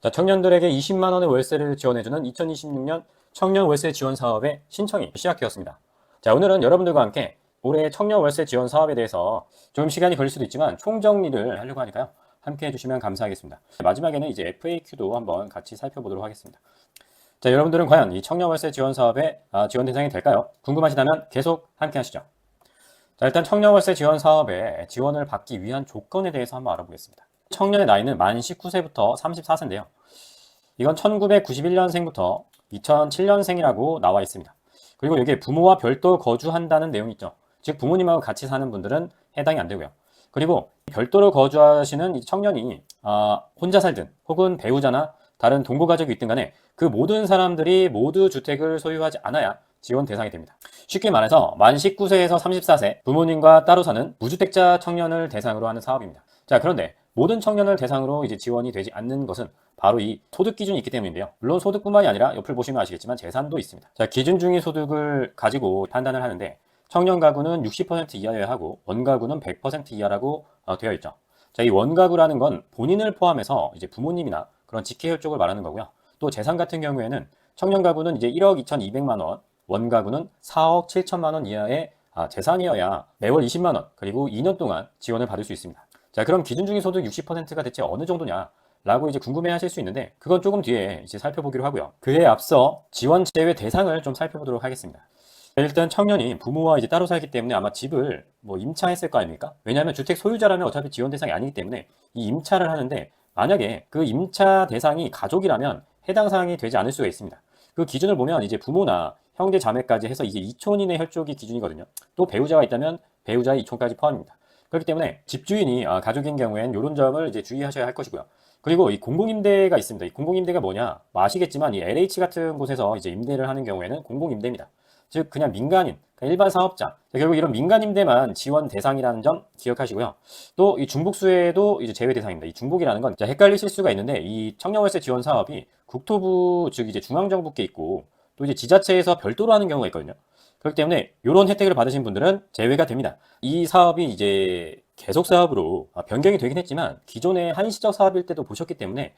자, 청년들에게 20만 원의 월세를 지원해주는 2026년 청년 월세 지원 사업의 신청이 시작되었습니다. 자, 오늘은 여러분들과 함께 올해 청년 월세 지원 사업에 대해서 좀 시간이 걸릴 수도 있지만 총정리를 하려고 하니까요. 함께 해주시면 감사하겠습니다. 마지막에는 이제 FAQ도 한번 같이 살펴보도록 하겠습니다. 자, 여러분들은 과연 이 청년 월세 지원 사업의 지원 대상이 될까요? 궁금하시다면 계속 함께 하시죠. 자, 일단 청년 월세 지원 사업에 지원을 받기 위한 조건에 대해서 한번 알아보겠습니다. 청년의 나이는 만 19세부터 34세인데요. 이건 1991년생부터 2007년생이라고 나와 있습니다. 그리고 여기에 부모와 별도 거주한다는 내용이 있죠. 즉 부모님하고 같이 사는 분들은 해당이 안 되고요. 그리고 별도로 거주하시는 이 청년이 혼자 살든 혹은 배우자나 다른 동거가족이 있든 간에 그 모든 사람들이 모두 주택을 소유하지 않아야 지원 대상이 됩니다. 쉽게 말해서 만 19세에서 34세 부모님과 따로 사는 무주택자 청년을 대상으로 하는 사업입니다. 자, 그런데 모든 청년을 대상으로 이제 지원이 되지 않는 것은 바로 이 소득 기준이 있기 때문인데요. 물론 소득뿐만이 아니라 옆을 보시면 아시겠지만 재산도 있습니다. 자, 기준 중위 소득을 가지고 판단을 하는데 청년 가구는 60% 이하여야 하고 원가구는 100% 이하라고 되어 있죠. 자, 이 원가구라는 건 본인을 포함해서 이제 부모님이나 그런 직계혈족을 말하는 거고요. 또 재산 같은 경우에는 청년 가구는 이제 1억 2,200만 원, 원가구는 4억 7천만 원 이하의 재산이어야 매월 20만 원, 그리고 2년 동안 지원을 받을 수 있습니다. 자, 그럼 기준 중위 소득 60%가 대체 어느 정도냐? 라고 이제 궁금해 하실 수 있는데, 그건 조금 뒤에 이제 살펴보기로 하고요. 그에 앞서 지원 제외 대상을 좀 살펴보도록 하겠습니다. 일단 청년이 부모와 이제 따로 살기 때문에 아마 집을 뭐 임차했을 거 아닙니까? 왜냐하면 주택 소유자라면 어차피 지원 대상이 아니기 때문에 이 임차를 하는데 만약에 그 임차 대상이 가족이라면 해당 사항이 되지 않을 수가 있습니다. 그 기준을 보면 이제 부모나 형제 자매까지 해서 이제 이촌인의 혈족이 기준이거든요. 또 배우자가 있다면 배우자의 이촌까지 포함입니다. 그렇기 때문에 집주인이 가족인 경우엔 이런 점을 이제 주의하셔야 할 것이고요. 그리고 이 공공임대가 있습니다. 이 공공임대가 뭐냐? 뭐 아시겠지만 이 LH 같은 곳에서 이제 임대를 하는 경우에는 공공임대입니다. 즉 그냥 민간인, 그러니까 일반 사업자. 결국 이런 민간 임대만 지원 대상이라는 점 기억하시고요. 또 이 중복수혜도 이제 제외 대상입니다. 이 중복이라는 건 헷갈리실 수가 있는데 이 청년월세 지원 사업이 국토부 즉 이제 중앙정부께 있고 또 이제 지자체에서 별도로 하는 경우가 있거든요. 그렇기 때문에 이런 혜택을 받으신 분들은 제외가 됩니다. 이 사업이 이제 계속 사업으로 변경이 되긴 했지만 기존의 한시적 사업일 때도 보셨기 때문에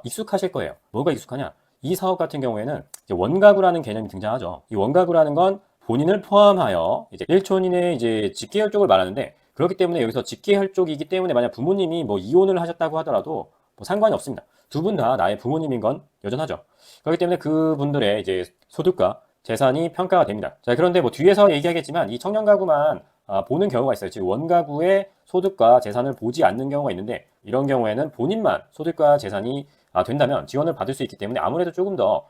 익숙하실 거예요. 뭐가 익숙하냐? 이 사업 같은 경우에는 이제 원가구라는 개념이 등장하죠. 이 원가구라는 건 본인을 포함하여 이제 일촌인의 이제 직계혈족을 말하는데 그렇기 때문에 여기서 직계혈족이기 때문에 만약 부모님이 뭐 이혼을 하셨다고 하더라도 뭐 상관이 없습니다. 두 분 다 나의 부모님인 건 여전하죠. 그렇기 때문에 그분들의 이제 소득과 재산이 평가가 됩니다. 자, 그런데 뭐 뒤에서 얘기하겠지만 이 청년 가구만 보는 경우가 있어요. 즉 원가구의 소득과 재산을 보지 않는 경우가 있는데 이런 경우에는 본인만 소득과 재산이 된다면 지원을 받을 수 있기 때문에 아무래도 조금 더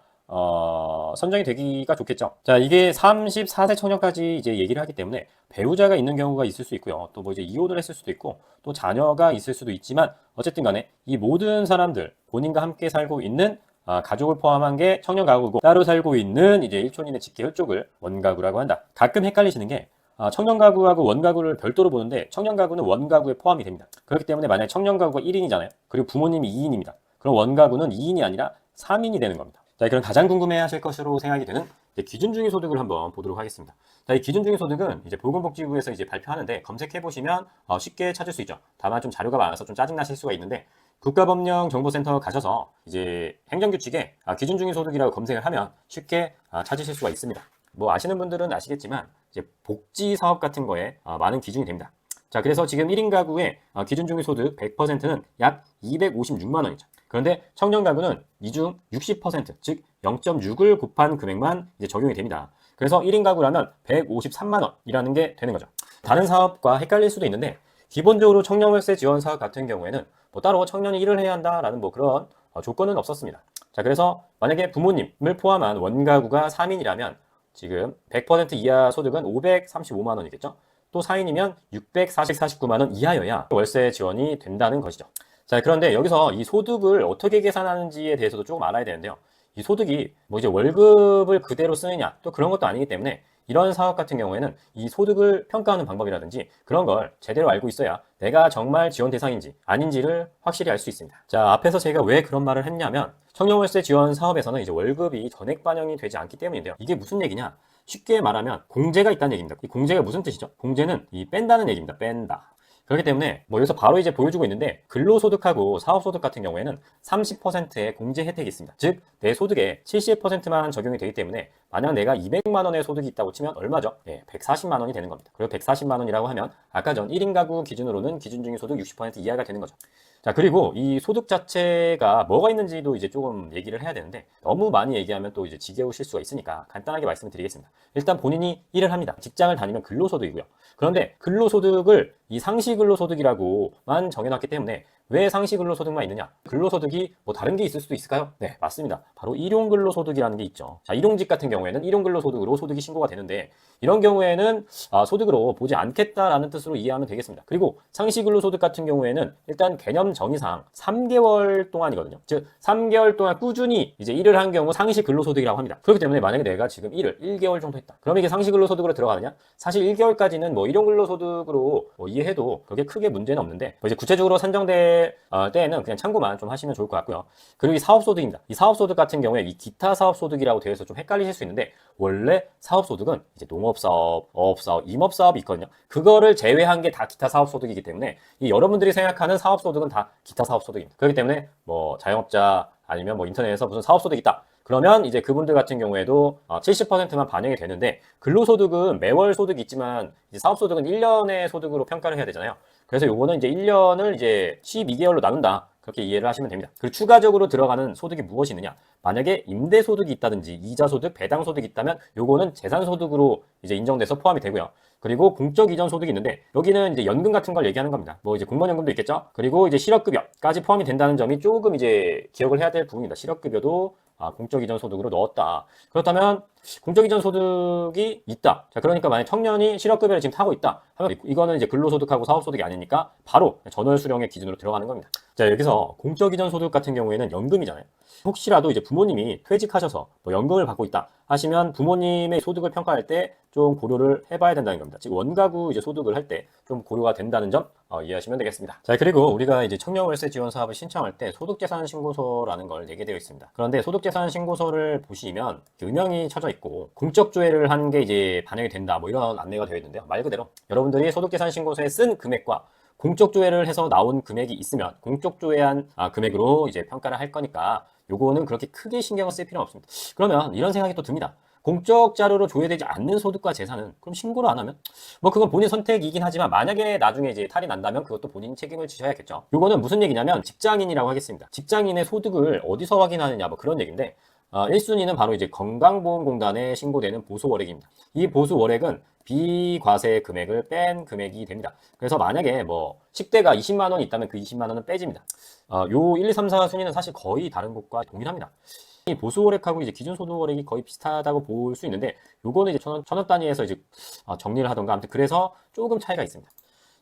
선정이 되기가 좋겠죠. 자, 이게 34세 청년까지 이제 얘기를 하기 때문에 배우자가 있는 경우가 있을 수 있고요. 또 뭐 이제 이혼을 했을 수도 있고 또 자녀가 있을 수도 있지만 어쨌든 간에 이 모든 사람들 본인과 함께 살고 있는 가족을 포함한 게 청년 가구고 따로 살고 있는 이제 일촌인의 직계혈족을 원가구라고 한다. 가끔 헷갈리시는 게 청년 가구하고 원가구를 별도로 보는데 청년 가구는 원가구에 포함이 됩니다. 그렇기 때문에 만약에 청년 가구가 1인이잖아요. 그리고 부모님이 2인입니다. 그럼 원가구는 2인이 아니라 3인이 되는 겁니다. 자, 그럼 가장 궁금해 하실 것으로 생각이 되는 기준 중위 소득을 한번 보도록 하겠습니다. 자, 이 기준 중위 소득은 이제 보건복지부에서 이제 발표하는데 검색해 보시면 쉽게 찾을 수 있죠. 다만 좀 자료가 많아서 좀 짜증 나실 수가 있는데 국가법령정보센터 가셔서 이제 행정규칙에 기준 중위 소득이라고 검색을 하면 쉽게 찾으실 수가 있습니다. 뭐 아시는 분들은 아시겠지만 이제 복지 사업 같은 거에 많은 기준이 됩니다. 자, 그래서 지금 1인 가구의 기준 중위 소득 100%는 약 256만 원이죠. 그런데 청년 가구는 이 중 60%, 즉 0.6을 곱한 금액만 이제 적용이 됩니다. 그래서 1인 가구라면 153만 원이라는 게 되는 거죠. 다른 사업과 헷갈릴 수도 있는데 기본적으로 청년월세 지원 사업 같은 경우에는 뭐 따로 청년이 일을 해야 한다라는 뭐 그런 조건은 없었습니다. 자, 그래서 만약에 부모님을 포함한 원가구가 3인이라면 지금 100% 이하 소득은 535만 원이겠죠. 또 4인이면 649만 원 이하여야 월세 지원이 된다는 것이죠. 자, 그런데 여기서 이 소득을 어떻게 계산하는지에 대해서도 조금 알아야 되는데요. 이 소득이 뭐 이제 월급을 그대로 쓰느냐 또 그런 것도 아니기 때문에 이런 사업 같은 경우에는 이 소득을 평가하는 방법이라든지 그런 걸 제대로 알고 있어야 내가 정말 지원 대상인지 아닌지를 확실히 알 수 있습니다. 자, 앞에서 제가 왜 그런 말을 했냐면 청년월세 지원 사업에서는 이제 월급이 전액 반영이 되지 않기 때문인데요. 이게 무슨 얘기냐? 쉽게 말하면 공제가 있다는 얘기입니다. 이 공제가 무슨 뜻이죠? 공제는 이 뺀다는 얘기입니다. 뺀다. 그렇기 때문에 뭐 여기서 바로 이제 보여주고 있는데 근로소득하고 사업소득 같은 경우에는 30%의 공제 혜택이 있습니다. 즉 내 소득의 70%만 적용이 되기 때문에 만약 내가 200만 원의 소득이 있다고 치면 얼마죠? 네, 140만 원이 되는 겁니다. 그리고 140만 원이라고 하면 아까 전 1인 가구 기준으로는 기준중위 소득 60% 이하가 되는 거죠. 자, 그리고 이 소득 자체가 뭐가 있는지도 이제 조금 얘기를 해야 되는데 너무 많이 얘기하면 또 이제 지겨우실 수가 있으니까 간단하게 말씀을 드리겠습니다. 일단 본인이 일을 합니다. 직장을 다니면 근로소득이고요. 그런데 근로소득을 이 상시근로소득이라고만 정해놨기 때문에 왜 상시근로소득만 있느냐? 근로소득이 뭐 다른 게 있을 수도 있을까요? 네, 맞습니다. 바로 일용근로소득이라는 게 있죠. 자, 일용직 같은 경우에는 일용근로소득으로 소득이 신고가 되는데 이런 경우에는 소득으로 보지 않겠다라는 뜻으로 이해하면 되겠습니다. 그리고 상시근로소득 같은 경우에는 일단 개념 정의상 3개월 동안이거든요. 즉 3개월 동안 꾸준히 이제 일을 한 경우 상시근로소득이라고 합니다. 그렇기 때문에 만약에 내가 지금 일을 1개월 정도 했다. 그럼 이게 상시근로소득으로 들어가느냐? 사실 1개월까지는 뭐 일용근로소득으로 뭐 이해해도 그게 크게 문제는 없는데 뭐 이제 구체적으로 산정될 때에는 그냥 참고만 좀 하시면 좋을 것 같고요. 그리고 이 사업소득입니다. 이 사업소득 같은 경우에 이 기타 사업소득이라고 되어 있어서 좀 헷갈리실 수 있는데 원래 사업소득은 이제 농업사업, 어업사업, 임업사업이 있거든요. 그거를 제외한 게 다 기타 사업소득이기 때문에 이 여러분들이 생각하는 사업소득은 다 기타 사업소득입니다. 그렇기 때문에 뭐 자영업자 아니면 뭐 인터넷에서 무슨 사업소득이 있다. 그러면 이제 그분들 같은 경우에도 70%만 반영이 되는데 근로소득은 매월 소득이 있지만 이제 사업소득은 1년의 소득으로 평가를 해야 되잖아요. 그래서 요거는 이제 1년을 이제 12개월로 나눈다. 그렇게 이해를 하시면 됩니다. 그리고 추가적으로 들어가는 소득이 무엇이 있느냐? 만약에 임대소득이 있다든지 이자소득, 배당소득이 있다면 요거는 재산소득으로 이제 인정돼서 포함이 되고요. 그리고 공적 이전 소득이 있는데 여기는 이제 연금 같은 걸 얘기하는 겁니다. 뭐 이제 공무원연금도 있겠죠. 그리고 이제 실업급여까지 포함이 된다는 점이 조금 이제 기억을 해야 될 부분입니다. 실업급여도 공적 이전 소득으로 넣었다. 그렇다면 공적 이전 소득이 있다. 자, 그러니까 만약 청년이 실업급여를 지금 타고 있다 하면 이거는 이제 근로소득하고 사업소득이 아니니까 바로 전월 수령의 기준으로 들어가는 겁니다. 자, 여기서 공적 이전 소득 같은 경우에는 연금이잖아요. 혹시라도 이제 부모님이 퇴직하셔서 뭐 연금을 받고 있다 하시면 부모님의 소득을 평가할 때 좀 고려를 해봐야 된다는 겁니다. 즉 원가구 이제 소득을 할 때 좀 고려가 된다는 점 이해하시면 되겠습니다. 자, 그리고 우리가 이제 청년월세 지원 사업을 신청할 때 소득재산 신고서라는 걸 내게 되어 있습니다. 그런데 소득재산 신고서를 보시면 음영이 쳐져 있고 공적 조회를 한 게 이제 반영이 된다 뭐 이런 안내가 되어 있는데요. 말 그대로 여러분들이 소득재산 신고서에 쓴 금액과 공적 조회를 해서 나온 금액이 있으면 공적 조회한 금액으로 이제 평가를 할 거니까 요거는 그렇게 크게 신경을 쓸 필요는 없습니다. 그러면 이런 생각이 또 듭니다. 공적 자료로 조회되지 않는 소득과 재산은 그럼 신고를 안 하면 뭐 그건 본인 선택이긴 하지만 만약에 나중에 이제 탈이 난다면 그것도 본인이 책임을 지셔야겠죠. 요거는 무슨 얘기냐면 직장인이라고 하겠습니다. 직장인의 소득을 어디서 확인하느냐 뭐 그런 얘기인데 1순위는 바로 이제 건강보험공단에 신고되는 보수월액입니다. 이 보수월액은 비과세 금액을 뺀 금액이 됩니다. 그래서 만약에 뭐 식대가 20만 원이 있다면 그 20만 원은 빼집니다. 요 1, 2, 3, 4순위는 사실 거의 다른 것과 동일합니다. 이 보수월액하고 이제 기준소득월액이 거의 비슷하다고 볼 수 있는데 요거는 이제 천원 단위에서 이제 정리를 하던가 아무튼 그래서 조금 차이가 있습니다.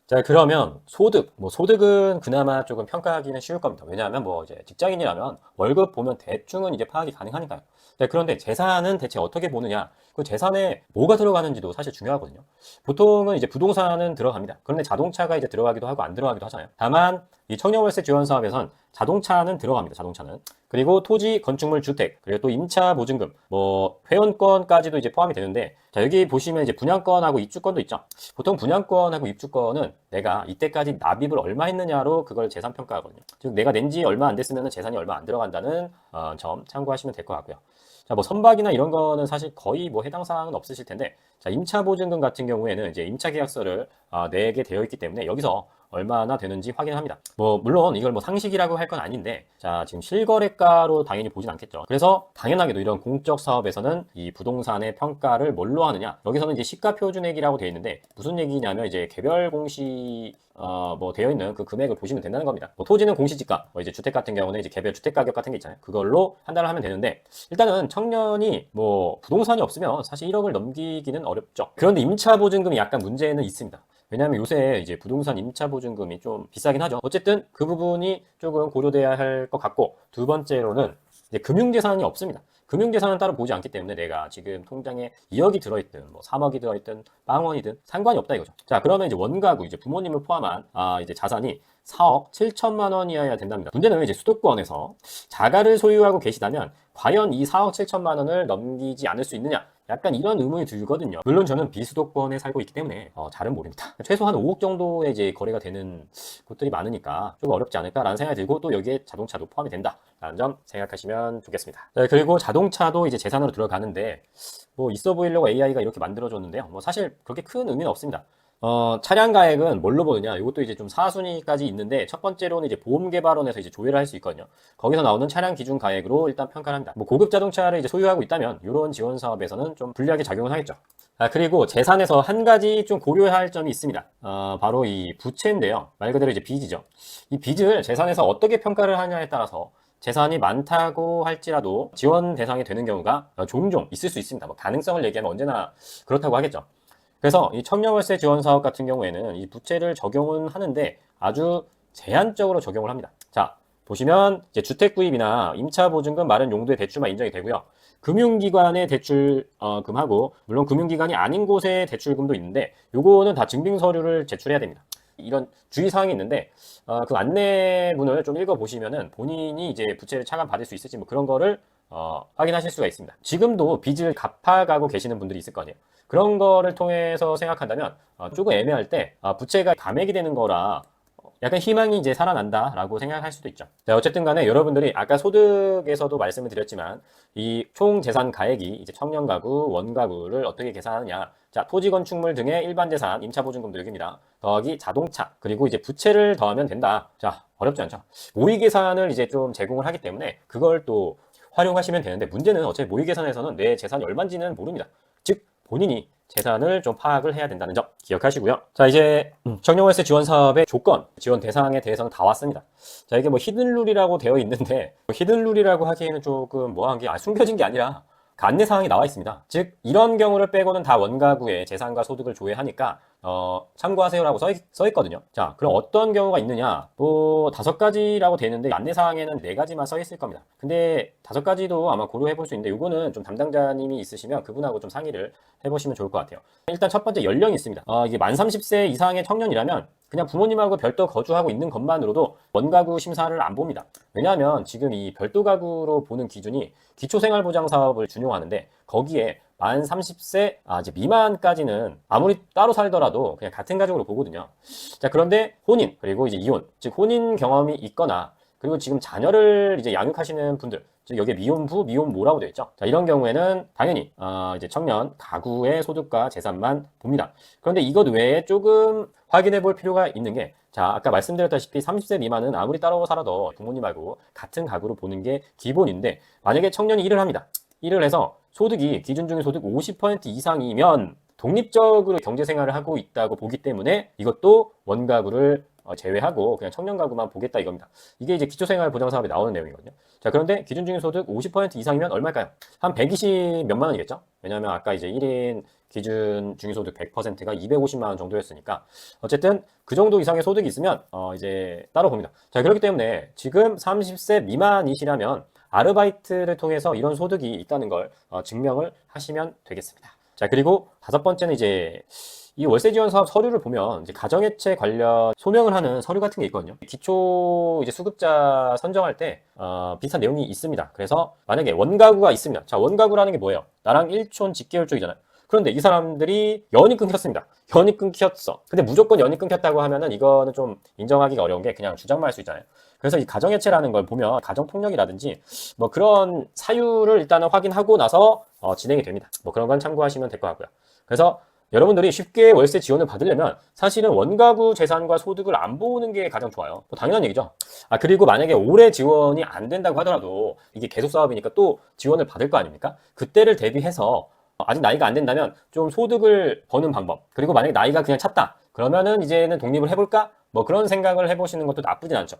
자, 그러면 소득은 그나마 조금 평가하기는 쉬울 겁니다. 왜냐하면 뭐 이제 직장인이라면 월급 보면 대충은 이제 파악이 가능하니까요. 네, 그런데 재산은 대체 어떻게 보느냐? 그 재산에 뭐가 들어가는지도 사실 중요하거든요. 보통은 이제 부동산은 들어갑니다. 그런데 자동차가 이제 들어가기도 하고 안 들어가기도 하잖아요. 다만 이 청년월세 지원 사업에선 자동차는 들어갑니다. 자동차는. 그리고 토지, 건축물, 주택, 그리고 또 임차 보증금, 뭐 회원권까지도 이제 포함이 되는데 자, 여기 보시면 이제 분양권하고 입주권도 있죠. 보통 분양권하고 입주권은 내가 이때까지 납입을 얼마 했느냐로 그걸 재산 평가하거든요. 즉 내가 낸 지 얼마 안 됐으면 재산이 얼마 안 들어간다는 점 참고하시면 될 것 같고요. 자, 뭐 선박이나 이런 거는 사실 거의 뭐 해당 사항은 없으실 텐데 자, 임차 보증금 같은 경우에는 이제 임차 계약서를 내게 되어 있기 때문에 여기서 얼마나 되는지 확인합니다. 뭐 물론 이걸 뭐 상식이라고 할 건 아닌데 자, 지금 실거래가로 당연히 보진 않겠죠. 그래서 당연하게도 이런 공적 사업에서는 이 부동산의 평가를 뭘로 하느냐? 여기서는 이제 시가표준액이라고 되어 있는데 무슨 얘기냐면 이제 개별 공시 뭐 되어 있는 그 금액을 보시면 된다는 겁니다. 뭐 토지는 공시지가, 뭐 이제 주택 같은 경우는 이제 개별 주택 가격 같은 게 있잖아요. 그걸로 판단을 하면 되는데 일단은 청년이 뭐 부동산이 없으면 사실 1억을 넘기기는 어렵죠. 그런데 임차 보증금이 약간 문제는 있습니다. 왜냐하면 요새 이제 부동산 임차 보증금이 좀 비싸긴 하죠. 어쨌든 그 부분이 조금 고려돼야 할 것 같고 두 번째로는 이제 금융재산이 없습니다. 금융재산은 따로 보지 않기 때문에 내가 지금 통장에 2억이 들어있든 뭐 3억이 들어있든 빵원이든 상관이 없다 이거죠. 자, 그러면 이제 원가구 이제 부모님을 포함한 이제 자산이 4억 7천만 원이어야 된답니다. 문제는 이제 수도권에서 자가를 소유하고 계시다면 과연 이 4억 7천만 원을 넘기지 않을 수 있느냐? 약간 이런 의문이 들거든요. 물론 저는 비수도권에 살고 있기 때문에 잘은 모릅니다. 최소한 5억 정도의 이제 거래가 되는 곳들이 많으니까 좀 어렵지 않을까라는 생각이 들고, 또 여기에 자동차도 포함이 된다라는 점 생각하시면 좋겠습니다. 네, 그리고 자동차도 이제 재산으로 들어가는데, 뭐 있어 보이려고 AI가 이렇게 만들어줬는데요. 뭐 사실 그렇게 큰 의미는 없습니다. 차량 가액은 뭘로 보느냐? 이것도 이제 좀 사순위까지 있는데, 첫 번째로는 이제 보험개발원에서 이제 조회를 할 수 있거든요. 거기서 나오는 차량 기준 가액으로 일단 평가를 합니다. 뭐 고급 자동차를 이제 소유하고 있다면 이런 지원 사업에서는 좀 불리하게 작용을 하겠죠. 그리고 재산에서 한 가지 좀 고려해야 할 점이 있습니다. 바로 이 부채인데요. 말 그대로 이제 빚이죠. 이 빚을 재산에서 어떻게 평가를 하냐에 따라서 재산이 많다고 할지라도 지원 대상이 되는 경우가 종종 있을 수 있습니다. 뭐 가능성을 얘기하면 언제나 그렇다고 하겠죠. 그래서 이 청년월세 지원 사업 같은 경우에는 이 부채를 적용은 하는데 아주 제한적으로 적용을 합니다. 자, 보시면 이제 주택 구입이나 임차 보증금 마련 용도의 대출만 인정이 되고요. 금융기관의 대출금하고, 물론 금융기관이 아닌 곳의 대출금도 있는데 요거는 다 증빙 서류를 제출해야 됩니다. 이런 주의사항이 있는데 그 안내문을 좀 읽어보시면은 본인이 이제 부채를 차감받을 수 있을지 뭐 그런 거를 확인하실 수가 있습니다. 지금도 빚을 갚아가고 계시는 분들이 있을 거 아니에요. 그런 거를 통해서 생각한다면 조금 애매할 때 부채가 감액이 되는 거라 약간 희망이 이제 살아난다라고 생각할 수도 있죠. 자, 어쨌든 간에 여러분들이 아까 소득에서도 말씀을 드렸지만 이 총 재산 가액이 이제 청년 가구, 원 가구를 어떻게 계산하느냐. 자, 토지 건축물 등의 일반 재산, 임차 보증금도 여기입니다. 더하기 자동차, 그리고 이제 부채를 더하면 된다. 자, 어렵지 않죠. 모의 계산을 이제 좀 제공을 하기 때문에 그걸 또 활용하시면 되는데, 문제는 어차피 모의 계산에서는 내 재산이 얼마인지는 모릅니다. 즉 본인이 재산을 좀 파악을 해야 된다는 점 기억하시고요. 자, 이제 청년월세 지원 사업의 조건, 지원 대상에 대해서는 다 왔습니다. 자, 이게 뭐 히든룰이라고 되어 있는데, 히든룰이라고 하기에는 조금 뭐한 게 숨겨진 게 아니라 그 안내사항이 나와 있습니다. 즉 이런 경우를 빼고는 다 원가구의 재산과 소득을 조회하니까 참고하세요라고 써 있거든요. 자, 그럼 어떤 경우가 있느냐? 뭐 5가지라고 되어 있는데 안내사항에는 4가지만 써 있을 겁니다. 근데 5가지도 아마 고려해 볼 수 있는데, 이거는 좀 담당자님이 있으시면 그분하고 좀 상의를 해보시면 좋을 것 같아요. 일단 첫 번째, 연령이 있습니다. 이게 만 30세 이상의 청년이라면 그냥 부모님하고 별도 거주하고 있는 것만으로도 원가구 심사를 안 봅니다. 왜냐하면 지금 이 별도 가구로 보는 기준이 기초생활보장 사업을 준용하는데, 거기에 만 30세 이제 미만까지는 아무리 따로 살더라도 그냥 같은 가족으로 보거든요. 자, 그런데 혼인, 그리고 이제 이혼, 즉 혼인 경험이 있거나, 그리고 지금 자녀를 이제 양육하시는 분들, 즉 여기에 미혼부, 미혼모라고 되어 있죠. 자, 이런 경우에는 당연히 이제 청년 가구의 소득과 재산만 봅니다. 그런데 이것 외에 조금 확인해 볼 필요가 있는 게, 자, 아까 말씀드렸다시피 30세 미만은 아무리 따로 살아도 부모님하고 같은 가구로 보는 게 기본인데, 만약에 청년이 일을 합니다. 일을 해서 소득이 기준적인 소득 50% 이상이면 독립적으로 경제생활을 하고 있다고 보기 때문에 이것도 원가구를 제외하고 그냥 청년 가구만 보겠다 이겁니다. 이게 이제 기초생활보장사업에 나오는 내용이거든요. 자, 그런데 기준적인 소득 50% 이상이면 얼마일까요? 한 120 몇만 원이겠죠? 왜냐하면 아까 이제 1인 기준 중위소득 100%가 250만 원 정도였으니까, 어쨌든 그 정도 이상의 소득이 있으면 이제 따로 봅니다. 자, 그렇기 때문에 지금 30세 미만이시라면 아르바이트를 통해서 이런 소득이 있다는 걸 증명을 하시면 되겠습니다. 자, 그리고 5번째는 이제 이 월세 지원 사업 서류를 보면 이제 가정해체 관련 소명을 하는 서류 같은 게 있거든요. 기초 이제 수급자 선정할 때 비슷한 내용이 있습니다. 그래서 만약에 원가구가 있으면, 자, 원가구라는 게 뭐예요? 나랑 일촌 직계열 쪽이잖아요. 그런데 이 사람들이 연이 끊겼습니다. 연이 끊겼어. 근데 무조건 연이 끊겼다고 하면은 이거는 좀 인정하기가 어려운 게 그냥 주장만 할 수 있잖아요. 그래서 이 가정해체라는 걸 보면 가정폭력이라든지 뭐 그런 사유를 일단은 확인하고 나서 진행이 됩니다. 뭐 그런 건 참고하시면 될 것 같고요. 그래서 여러분들이 쉽게 월세 지원을 받으려면 사실은 원가구 재산과 소득을 안 보는 게 가장 좋아요. 뭐 당연한 얘기죠. 그리고 만약에 올해 지원이 안 된다고 하더라도 이게 계속 사업이니까 또 지원을 받을 거 아닙니까? 그때를 대비해서 아직 나이가 안 된다면 좀 소득을 버는 방법, 그리고 만약에 나이가 그냥 찼다 그러면은 이제는 독립을 해볼까? 뭐 그런 생각을 해보시는 것도 나쁘진 않죠.